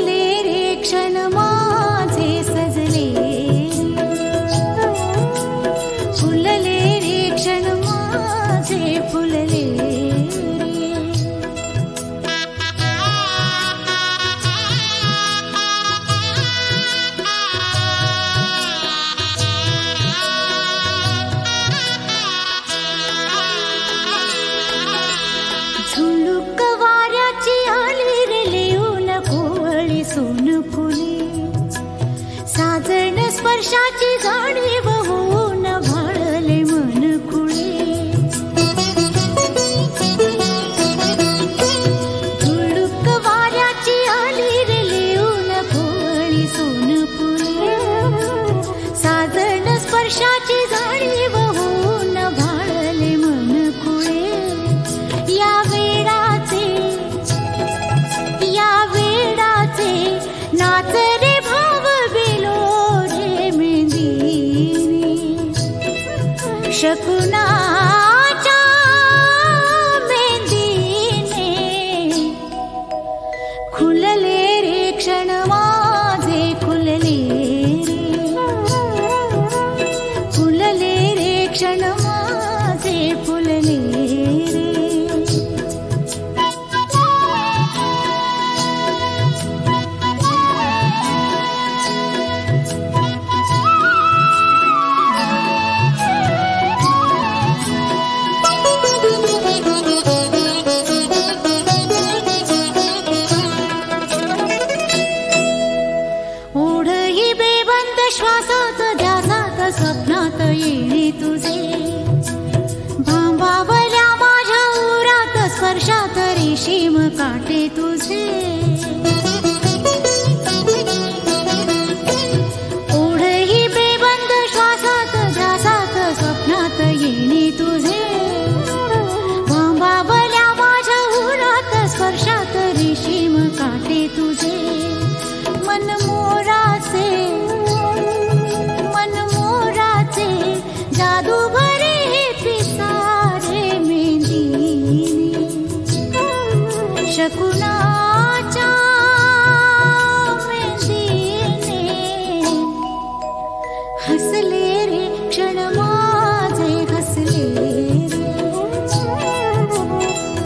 फुलले रे क्षण माझे सजले फुलले रे क्षण माझे फुलले रे झुळूक वाऱ्याची आली रे लिहून कोवळी सोन फुले साजण स्पर्शाची जाणीव होऊन भाळले मन खुळे झुळूक वाऱ्याची आली रे लिहून कोवळी सोन फुले साजण स्पर्शाची जाणीव होऊन भाळले मन खुळे या वेडाचे नाच रे भाव बिलो रे मेंदिनी शकुनाच्या मेंदीने खुलले रे क्षण माझे खुलले रे खुलले रे क्षण माझे फुलले रे ओढही बेबंद श्वासात ध्यासात स्वप्नात येणे तुझे भांबावल्या माझ्या उरात स्पर्शात रेशीम काटे तुझे ओढही बेबंद श्वासात ध्यासात स्वप्नात येणे तुझे भांबावल्या माझ्या उरात स्पर्शात रेशीम काटे तुझे मन मोराचे जादू भरे हे पिसारे मेंदीने शकुनाच्या मेंदीने हसले रे क्षण माझे हसले रे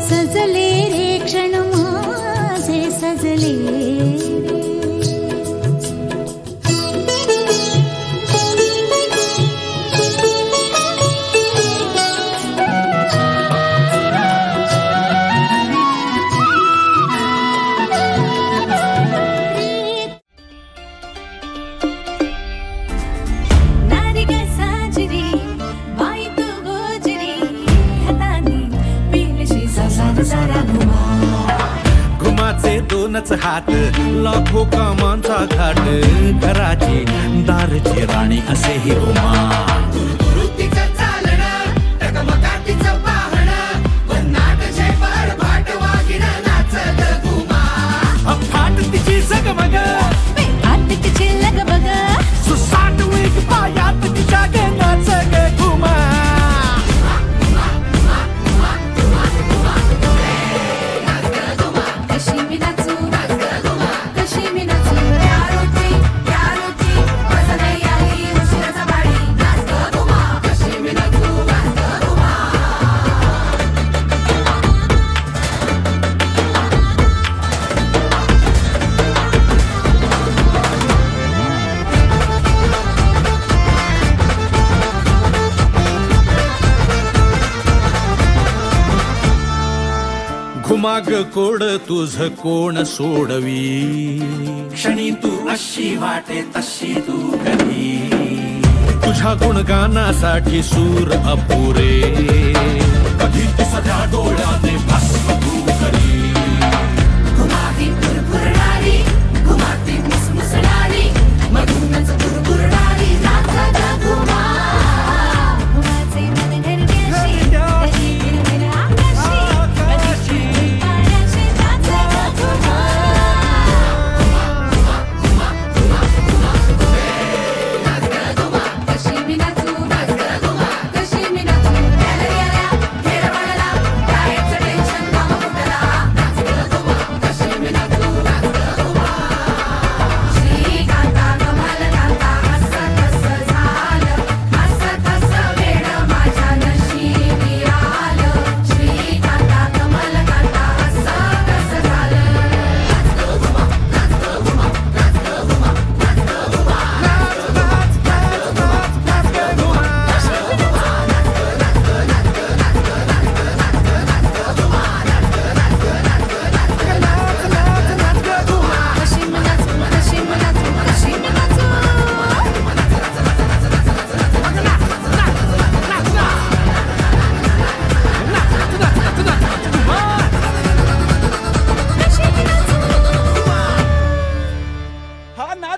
सजले रे क्षण माझे सजले घुमाचे दोनच हात लाखो कामांचा घाट घराची दारची राणी असे ही घुमा फाट तिची जगमग तिची लगबग सुसाट वेग पायात तिच्या नाच ग घुमा घुमाग कोड तुझ कोण सोडवी क्षणी तू अशी वाटे तशी तू कधी तुझ्या गुणगानासाठी सूर अपुरे कधी ती सध्या डोळ्याने भस्म तू करी घुमाती फुरफुरणारी घुमाती मुसमुसणारी मधूनच फुरफुरणारी नाच ग घुमा घुमाचे मन घरण्याशी कधी विरविर आकाशी कधी पाण्याशी नाच ग घुमा कशी मी नाचू कशी मी नाचू घेर पडला काय टेन्शन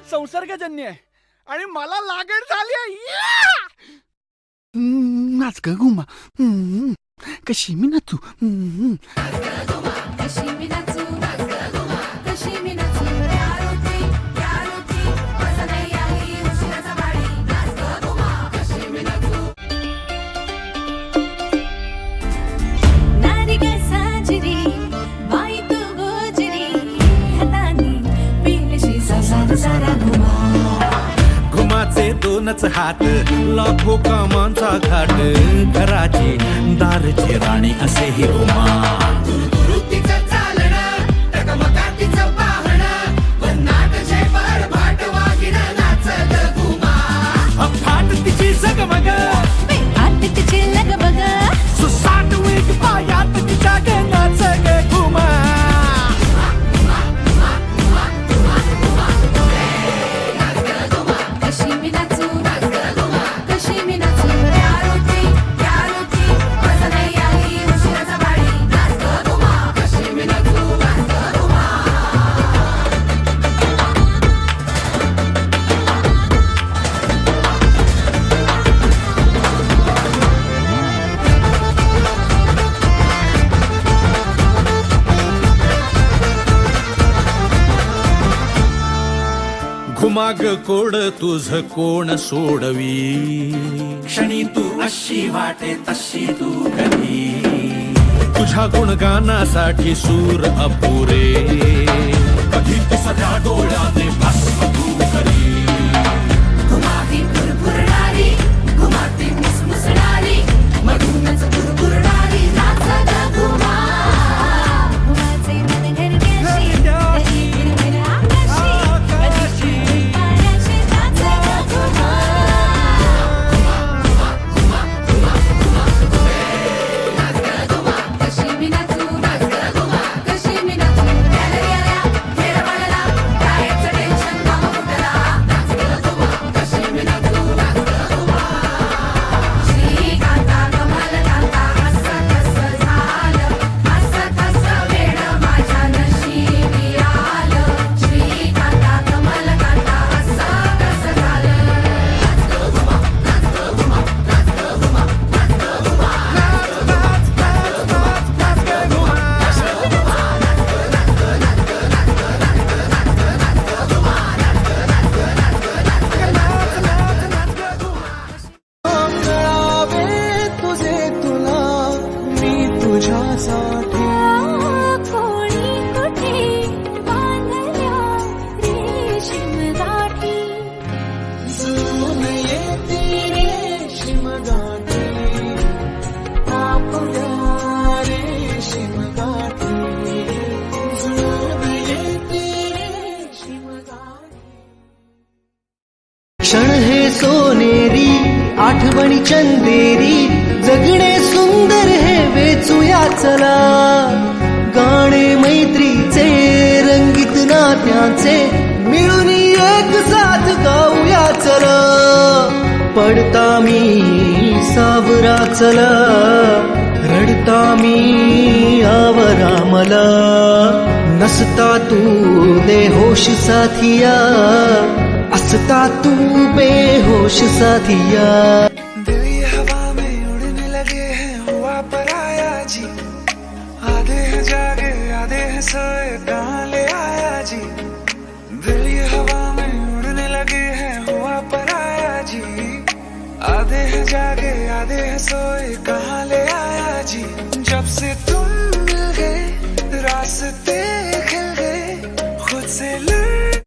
मुळात संसर्गजन्य आहे आणि मला लागण झाली आहे. नाच ग घुमा, कशी मी नाचू. कशी मी नाचू कशी मी नाचू यारोती माझा नाही आली उशिराचा बाळी नाच ग घुमा कशी मी नाचू नारी ग साजरी बाई तू गोजरी हातानी पेलशी सारा सारा घुमा घुमाचे दोनच हात लाखो कामांचा घाट घराची दारची राणी असे ही घुमा फाट तिची जगमग हात तिचे लगबग सुसाट वेग पायात तिच्या ग नाच ग घुमा कशी मी नाचू कशी मी नाचू यारोती माझा नाही आली उशिराचा बाळी नाच ग घुमा कशी मी नाचू घुमाग कोड तुझ कोण सोडवी क्षणी तू अशी वाटे तशी तू कधी तुझ्या गुणगानासाठी सूर अपुरे कधी ती सध्या डोळ्याने भस्म तू करी घुमाती फुरफुरणारी घुमाती मुसमुसणारी मधूनच फुरफुरणारी नाच ग घुमा घुमाचे मन घरग्याशी कधी विरविर आकाशी कधी पायाशी नाच ग घुमा कशी मी नाचू कशी मी नाचू याला फेर पडला कायचं टेन्शन काम फुटला नाच ग घुमा कशी मी नाचू श्रीकांता कमल कांता असं कसं झालं असं कसं वेड माझ्या नशिबी आलं श्रीकांता कमल कांता असं कसं झालं नाच ग घुमा नाच ग घुमा नाच ग घुमा नाच ग घुमा कळावे तुझे तुला मी तुझ्यासाठी कोणी कुठे बांधल्या रेशीम गाठी जुळून येते रेशीम गाठी आपल्या रेशीम गाठी जुळून येते रेशीम गाठी. क्षण हे सोनेरी आठवणी चंदेरी जगणे सुंदर हे वेचूया चला गाणे मैत्रीचे रंगीत नात्याचे मिळून एक साथ गाऊया चला पडता मी सावरा चला रडता मी आवरा मला नसता तू बेहोश साथिया असता तू बेहोश साथिया.